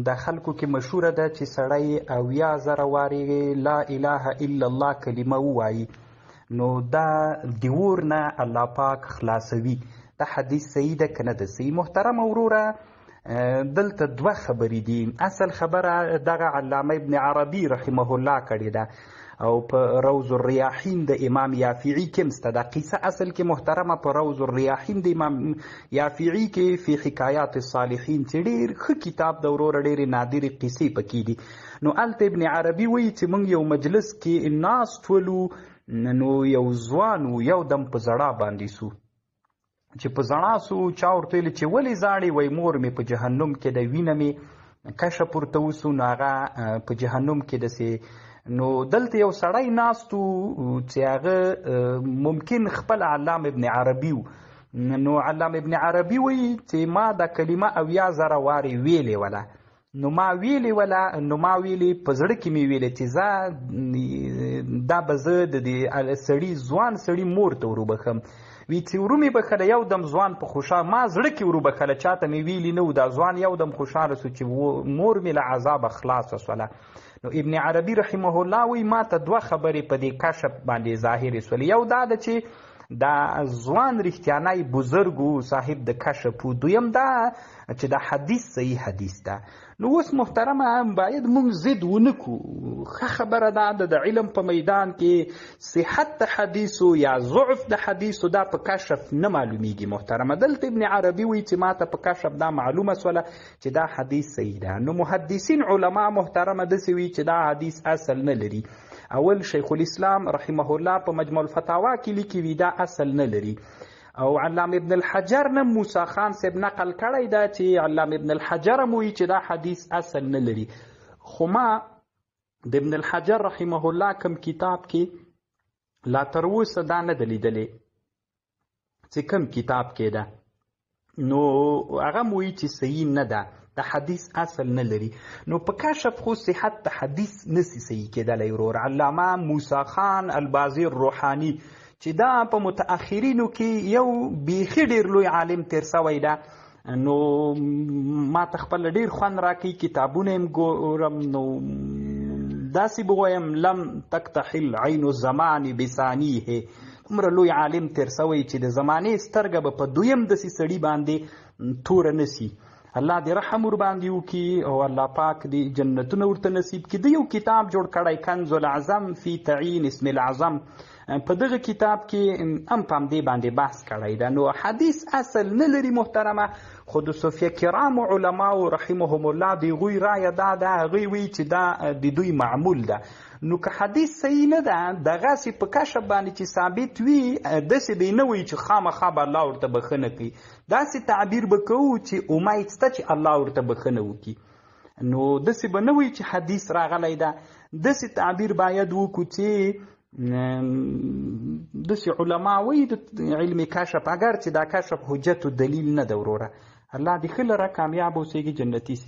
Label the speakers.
Speaker 1: د خلکو کې مشهوره ده چې سړی 80,000 وارې لا اله الا الله کلمه ووایي نو دا د اور نه الله پاک خلاصوي. دا حدیث صحیح ده که نه ده صحیح؟ محترمه وروره دلته دوه خبرې دي. اصل خبره دغه علامه ابن عربي رحمه الله کړې ده او په روض الریاحین د امام یافعي کې مسته دا قصه اصل کې محترمه په روض الریاحین د امام یافعي کې فی حکایات الصالحین چې ډېر ښه کتاب د وروره ډېرې نادرې قصې پکې دي. نو هلته ابن عربي وایي چې موږ یو مجلس کې ناست ولو نو یو ځوان و یو دم په زړه باندې سو چې په زړه سو چا ورته ویل چې ولې زاړې وایي مور مې په جهنم کې د وینه مې کشف ورته وسو نو هغه په جهنم کې داسې نو دلته یو سړی ناست و چې هغه ممکن خپل علامه ابن عربي و. نو علامه ابن عربي وایي چې ما دا کلمه 80,000 وارې ویلې وله نو ما ویلې په زړه کې مې ویلې چې زه دا به زه د دې ځوان سړي مور ته وروبخم. وی چې ورو مې بخله یو دم ځوان په خوشحال ما زړه کې وروبخله چاته مې ویلي نه و دا ځوان یو دم خوشحاله سو چې مور مې له عذابه خلاصه سوله. نو ابن عربي رحمه الله وی ما ته دوه خبرې په دې کشف باندې ظاهرې سولې. یو دا ده چې دا ځوان رښتیانی بزرګ و صاحب د کشف و. دویم دا چې دا حدیث صحیح حدیث ده. نو اوس محترمه باید موږ ضد ونه کړو. ښه خبره ده د علم په میدان کې صحت د حدیثو یا ضعف د حدیثو دا په کشف نه معلومیږي محترمه. دلته ابن عربي وایي چې ماته په کشف دا معلومه سوله چې دا حدیث صحیح ده. نو محدثین علما محترمه داسې وایي چې دا حدیث اصل نه لري. اول شیخ الاسلام رحمه الله په مجموع الفتاوا کې لیکي وي دا اصل نه لري. او علامه ابن الحجر نه موسی خان صاحب نقل کړی دا چې علامه ابن الحجر هم وایي چې دا حدیث اصل نه لري. خو ما د ابن الحجر رحمه الله کوم کتاب کې لا تر اوسه دا نه ده لیدلی چې کوم کتاب کې ده نو هغه م وایي چې صحیح نه ده د حدیث اصل نه لري. نو په کشف خو صحت د حدیث نسی صحیح کېدلی ورور. علامه موسی خان البازي الروحاني چې دا په متأخرینو کې یو بیخي ډېر لوی عالم تیر سوی ده نو ما ته خپل ډېر خوند راکوي کتابونه یې ګورم نو داسې به وایم لم تکتحل عین الزمان بثانیه. دومره لوی عالم تیر سوی چې د زمانې سترګه به په دویم داسې سړي باندې توره نسي. الله دې رحم ور باندې وکړي او الله پاک دې جنتونه ورته نصیب کړي. د یو کتاب جوړ کړی کنز العظم فی تعیین اسم العظم په دغه کتاب کې هم په همدې باندې بحث کړی ده. نو حدیث اصل نه لري محترمه. خو د صوفیه کرامو علماو رحمهم الله د هغوی رایه دا ده هغوی وایي چې دا د دوی معمول ده. نو که حدیث صحیح نه ده دغسې په کشف باندې چې ثابت وي داسې به یې نه وایي چې خامخا به الله ورته بښنه کوي. داسې تعبیر به کوو چې امید شته چې الله ورته بښنه وکړي. نو داسې به نه وایي چې حدیث راغلی ده. داسې تعبیر باید وکړو چې داسې علما وایي د علم کشف اگر چې دا کشف حجت و دلیل نه ده وروره. الله دې ښه لره کامیاب اوسېږي جنتي سي.